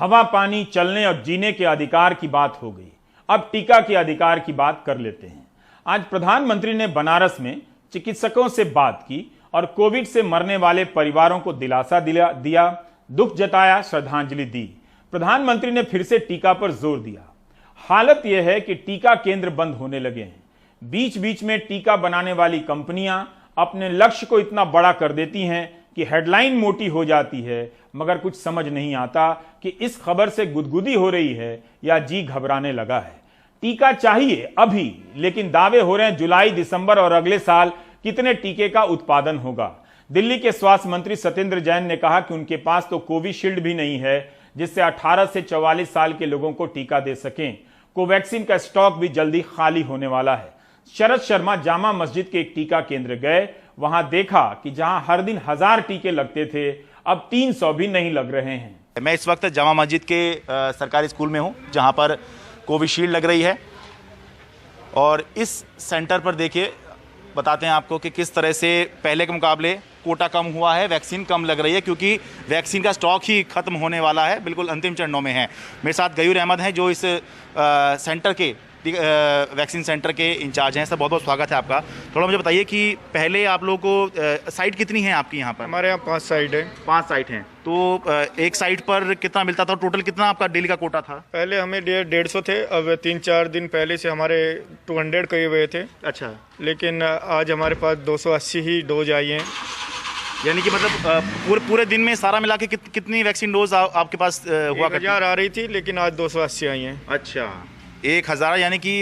हवा पानी चलने और जीने के अधिकार की बात हो गई, अब टीका के अधिकार की बात कर लेते हैं। आज प्रधानमंत्री ने बनारस में चिकित्सकों से बात की और कोविड से मरने वाले परिवारों को दिलासा दिया, दुख जताया, श्रद्धांजलि दी। प्रधानमंत्री ने फिर से टीका पर जोर दिया। हालत यह है कि टीका केंद्र बंद होने लगे हैं। बीच बीच में टीका बनाने वाली कंपनियां अपने लक्ष्य को इतना बड़ा कर देती हैं कि हेडलाइन मोटी हो जाती है, मगर कुछ समझ नहीं आता कि इस खबर से गुदगुदी हो रही है या जी घबराने लगा है। टीका चाहिए अभी, लेकिन दावे हो रहे हैं जुलाई, दिसंबर और अगले साल कितने टीके का उत्पादन होगा। दिल्ली के स्वास्थ्य मंत्री सत्येंद्र जैन ने कहा कि उनके पास तो कोविशील्ड भी नहीं है जिससे 18 से 44 साल के लोगों को टीका दे सकें। कोवैक्सीन का स्टॉक भी जल्दी खाली होने वाला है। शरद शर्मा जामा मस्जिद के एक टीका केंद्र गए, वहां देखा कि जहां हर दिन 1000 टीके लगते थे, अब 300 भी नहीं लग रहे हैं। मैं इस वक्त जामा मस्जिद के सरकारी स्कूल में हूं, जहां पर कोविशील्ड लग रही है। और इस सेंटर पर देखिए, बताते हैं आपको कि किस तरह से पहले के मुकाबले कोटा कम हुआ है, वैक्सीन कम लग रही है, क्योंकि वैक्सीन का स्टॉक ही खत्म होने वाला है, बिल्कुल अंतिम चरणों में है। मेरे साथ गयूर अहमद हैं जो इस सेंटर के वैक्सीन सेंटर के इंचार्ज हैं। सर, बहुत बहुत स्वागत है आपका। थोड़ा मुझे बताइए कि पहले आप लोगों को साइट कितनी है आपकी यहाँ पर? हमारे यहाँ 5 साइट है। 5 साइट हैं। तो एक साइट पर कितना मिलता था? टोटल कितना आपका डेली का कोटा था? पहले हमें 150 थे, अब 3-4 दिन पहले से हमारे 200 कहे हुए थे। अच्छा। लेकिन आज हमारे पास 280 ही डोज आई हैं। यानी कि मतलब पूरे दिन में सारा मिला के कितनी वैक्सीन डोज आपके पास हुआ? 1000 आ रही थी, लेकिन आज 280 आई हैं। अच्छा, 1000, यानी कि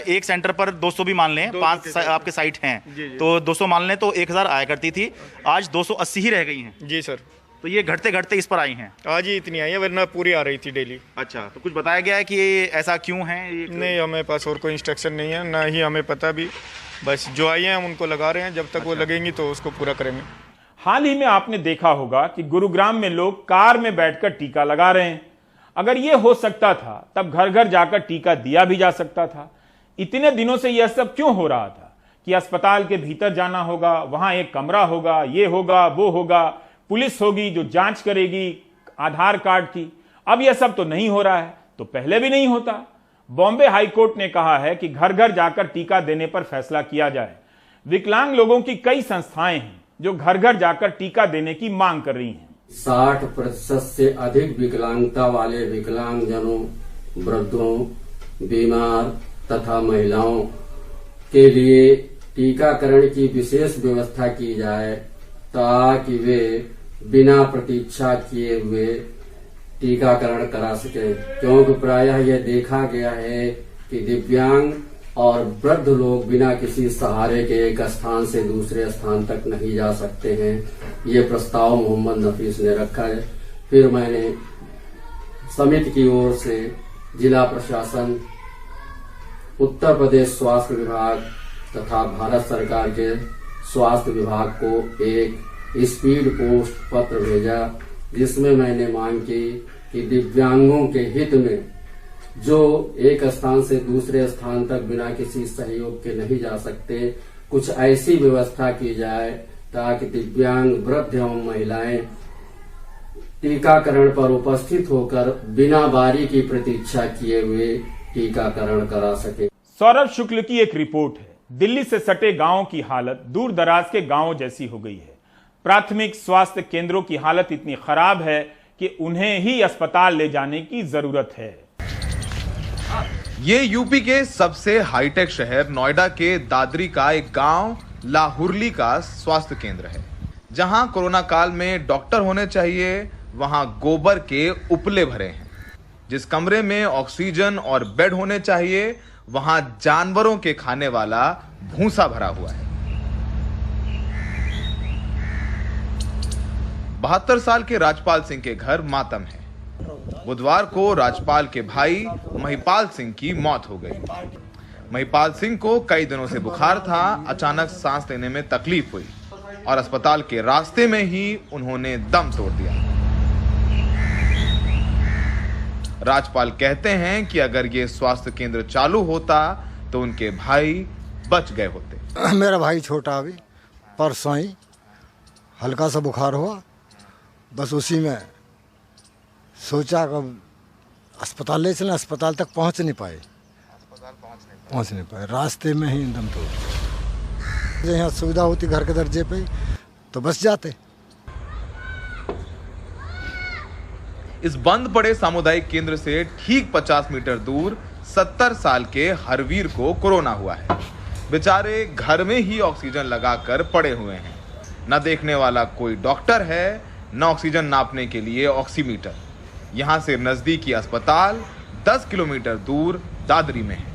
एक सेंटर पर 200 भी मान लें, 5 आपके साइट हैं, तो 200 मान लें तो 1000 आया करती थी, आज 280 ही रह गई हैं। जी सर। तो ये घटते घटते इस पर आई हैं? आज ही इतनी आई है, वरना पूरी आ रही थी डेली। अच्छा, तो कुछ बताया गया है कि ये ऐसा क्यों है? नहीं, हमें पास और कोई इंस्ट्रक्शन नहीं है, ना ही हमें पता भी। बस जो आई हैं हम उनको लगा रहे हैं, जब तक वो लगेंगी तो उसको पूरा करेंगे। हाल ही में आपने देखा होगा कि गुरुग्राम में लोग कार में बैठकर टीका लगा रहे हैं। अगर यह हो सकता था तब घर घर जाकर टीका दिया भी जा सकता था। इतने दिनों से यह सब क्यों हो रहा था कि अस्पताल के भीतर जाना होगा, वहां एक कमरा होगा, ये होगा, वो होगा, पुलिस होगी जो जांच करेगी आधार कार्ड की। अब यह सब तो नहीं हो रहा है, तो पहले भी नहीं होता। बॉम्बे हाईकोर्ट ने कहा है कि घर घर जाकर टीका देने पर फैसला किया जाए। विकलांग लोगों की कई संस्थाएं हैं जो घर घर जाकर टीका देने की मांग कर रही हैं। 60% से अधिक विकलांगता वाले विकलांगजनों, वृद्धों, बीमार तथा महिलाओं के लिए टीकाकरण की विशेष व्यवस्था की जाए, ताकि वे बिना प्रतीक्षा किए हुए टीकाकरण करा सके। क्योंकि प्रायः यह देखा गया है कि दिव्यांग और वृद्ध लोग बिना किसी सहारे के एक स्थान से दूसरे स्थान तक नहीं जा सकते हैं। ये प्रस्ताव मोहम्मद नफीस ने रखा है। फिर मैंने समिति की ओर से जिला प्रशासन, उत्तर प्रदेश स्वास्थ्य विभाग तथा भारत सरकार के स्वास्थ्य विभाग को एक स्पीड पोस्ट पत्र भेजा, जिसमें मैंने मांग की कि दिव्यांगों के हित में जो एक स्थान से दूसरे स्थान तक बिना किसी सहयोग के नहीं जा सकते, कुछ ऐसी व्यवस्था की जाए ताकि दिव्यांग, वृद्ध एवं महिलाएं टीकाकरण पर उपस्थित होकर बिना बारी की प्रतीक्षा किए हुए टीकाकरण करा सके। सौरभ शुक्ल की एक रिपोर्ट है। दिल्ली से सटे गांवों की हालत दूर दराज के गांवों जैसी हो गई है। प्राथमिक स्वास्थ्य केंद्रों की हालत इतनी खराब है कि उन्हें ही अस्पताल ले जाने की जरूरत है। ये यूपी के सबसे हाईटेक शहर नोएडा के दादरी का एक गांव लाहुरली का स्वास्थ्य केंद्र है, जहां कोरोना काल में डॉक्टर होने चाहिए, वहां गोबर के उपले भरे हैं। जिस कमरे में ऑक्सीजन और बेड होने चाहिए, वहां जानवरों के खाने वाला भूसा भरा हुआ है। 72 साल के राजपाल सिंह के घर मातम है। बुधवार को राजपाल के भाई महिपाल सिंह की मौत हो गई। महिपाल सिंह को कई दिनों से बुखार था, अचानक सांस लेने में तकलीफ हुई और अस्पताल के रास्ते में ही उन्होंने दम तोड़ दिया। राजपाल कहते हैं कि अगर ये स्वास्थ्य केंद्र चालू होता तो उनके भाई बच गए होते। मेरा भाई छोटा, अभी परसों ही हल्का सा बुखार हुआ, बस उसी में सोचा कि अस्पताल ले चले, अस्पताल तक पहुंच नहीं पाए, पहुंच नहीं पाए, रास्ते में ही दम तोड़। यहाँ सुविधा होती घर के दर्जे पे तो बस जाते। इस बंद पड़े सामुदायिक केंद्र से ठीक 50 मीटर दूर 70 साल के हरवीर को कोरोना हुआ है। बेचारे घर में ही ऑक्सीजन लगाकर पड़े हुए हैं। न देखने वाला कोई डॉक्टर है, न ऑक्सीजन नापने के लिए ऑक्सीमीटर। यहां से नजदीकी अस्पताल 10 किलोमीटर दूर दादरी में है।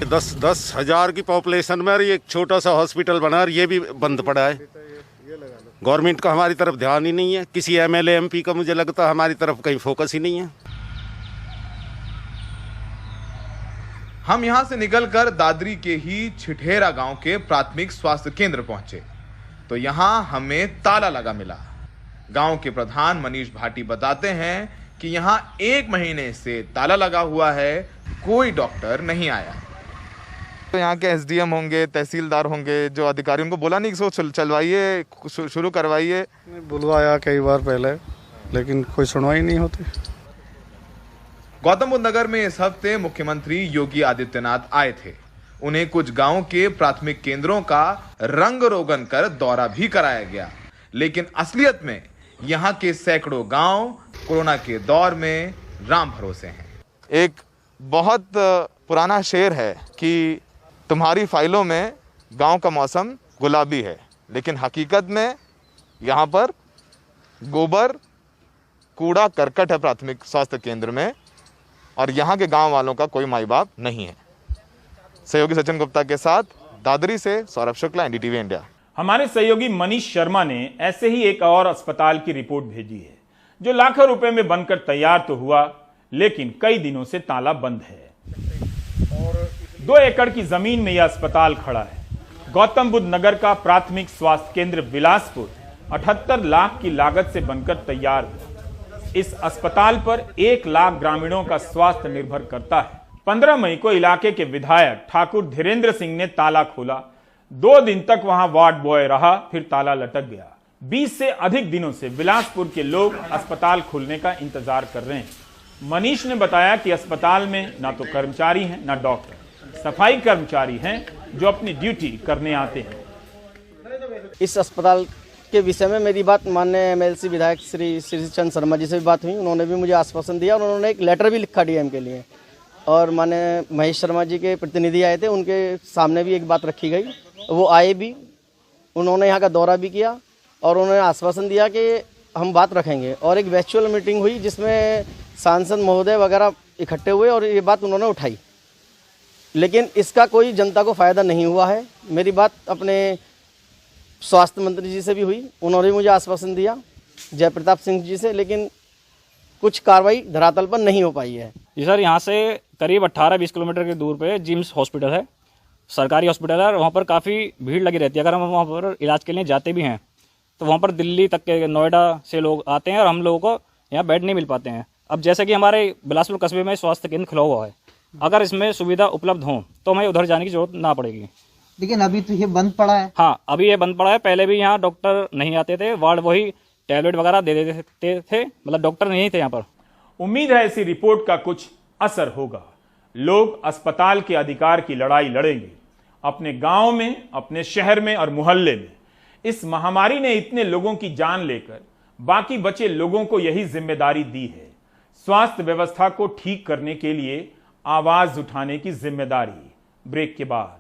10 हजार की पॉपुलेशन में एक छोटा सा हॉस्पिटल बना और ये भी बंद पड़ा है। गवर्नमेंट का हमारी तरफ ध्यान ही नहीं है, किसी एमएलए एमपी का मुझे लगता है हमारी तरफ कहीं फोकस ही नहीं है। हम यहां से निकलकर दादरी के ही छिठेरा गांव के प्राथमिक स्वास्थ्य केंद्र पहुंचे तो यहां हमें ताला लगा मिला। गांव के प्रधान मनीष भाटी बताते हैं कि यहां 1 महीने से ताला लगा हुआ है, कोई डॉक्टर नहीं आया। तो यहाँ के एसडीएम होंगे, तहसीलदार होंगे, जो अधिकारी, उनको बोला नहीं कि इसको चलवाइए, शुरू करवाइए? बुलवाया कई बार पहले, लेकिन कोई सुनवाई नहीं होती। गौतम बुद्ध नगर में इस हफ्ते मुख्यमंत्री योगी आदित्यनाथ आए थे। उन्हें कुछ गांव के प्राथमिक केंद्रों का रंग रोगन कर दौरा भी कराया गया, लेकिन असलियत में यहां के सैकड़ों गांव कोरोना के दौर में राम भरोसे हैं। एक बहुत पुराना शेर है कि तुम्हारी फाइलों में गांव का मौसम गुलाबी है, लेकिन हकीकत में यहाँ पर गोबर कूड़ा करकट है प्राथमिक स्वास्थ्य केंद्र में, और यहाँ के गांव वालों का कोई माई बाप नहीं है। सहयोगी सचिन गुप्ता के साथ दादरी से सौरभ शुक्ला, एनडीटीवी इंडिया। हमारे सहयोगी मनीष शर्मा ने ऐसे ही एक और अस्पताल की रिपोर्ट भेजी है जो लाखों रुपए में बनकर तैयार तो हुआ, लेकिन कई दिनों से ताला बंद है। 2 एकड़ की जमीन में यह अस्पताल खड़ा है। गौतम बुद्ध नगर का प्राथमिक स्वास्थ्य केंद्र बिलासपुर 78 लाख की लागत से बनकर तैयार हुआ। इस अस्पताल पर 1 लाख ग्रामीणों का स्वास्थ्य निर्भर करता है। 15 मई को इलाके के विधायक ठाकुर धीरेन्द्र सिंह ने ताला खोला। 2 दिन तक वहां वार्ड बॉय रहा, फिर ताला लटक गया। 20 से अधिक दिनों से बिलासपुर के लोग अस्पताल खुलने का इंतजार कर रहे हैं। मनीष ने बताया कि अस्पताल में ना तो कर्मचारी हैं, ना डॉक्टर, सफाई कर्मचारी हैं जो अपनी ड्यूटी करने आते हैं। इस अस्पताल के विषय में मेरी बात माननीय एमएलसी विधायक श्री चंद्र शर्मा जी से भी बात हुई। उन्होंने भी मुझे आश्वासन दिया और उन्होंने एक लेटर भी लिखा डीएम के लिए, और माननीय महेश शर्मा जी के प्रतिनिधि आए थे, उनके सामने भी एक बात रखी गई। वो आए भी, उन्होंने यहाँ का दौरा भी किया और उन्होंने आश्वासन दिया कि हम बात रखेंगे। और एक वर्चुअल मीटिंग हुई जिसमें सांसद महोदय वगैरह इकट्ठे हुए और ये बात उन्होंने उठाई, लेकिन इसका कोई जनता को फ़ायदा नहीं हुआ है। मेरी बात अपने स्वास्थ्य मंत्री जी से भी हुई, उन्होंने मुझे आश्वासन दिया जयप्रताप सिंह जी से, लेकिन कुछ कार्रवाई धरातल पर नहीं हो पाई है। जी सर, यहाँ से करीब 18-20 किलोमीटर के दूर पे जिम्स हॉस्पिटल है, सरकारी हॉस्पिटल है, और वहाँ पर काफ़ी भीड़ लगी रहती है। अगर हम वहाँ पर इलाज के लिए जाते भी हैं तो वहाँ पर दिल्ली तक के, नोएडा से लोग आते हैं और हम लोगों को यहाँ बेड नहीं मिल पाते हैं। अब जैसे कि हमारे बिलासपुर कस्बे में स्वास्थ्य केंद्र खुला हुआ है, अगर इसमें सुविधा उपलब्ध हो तो हमें उधर जाने की जरूरत ना पड़ेगी। लेकिन अभी तो ये बंद पड़ा है। हाँ, अभी ये बंद पड़ा है। पहले भी यहाँ डॉक्टर नहीं आते थे, वार्ड वही टैबलेट वगैरह दे देते थे, मतलब डॉक्टर नहीं थे यहाँ पर। उम्मीद है इसी रिपोर्ट का कुछ असर होगा। लोग अस्पताल के अधिकार की लड़ाई लड़ेंगे, अपने गांव में, अपने शहर में और मोहल्ले में। इस महामारी ने इतने लोगों की जान लेकर बाकी बचे लोगों को यही जिम्मेदारी दी है, स्वास्थ्य व्यवस्था को ठीक करने के लिए आवाज उठाने की जिम्मेदारी। ब्रेक के बाद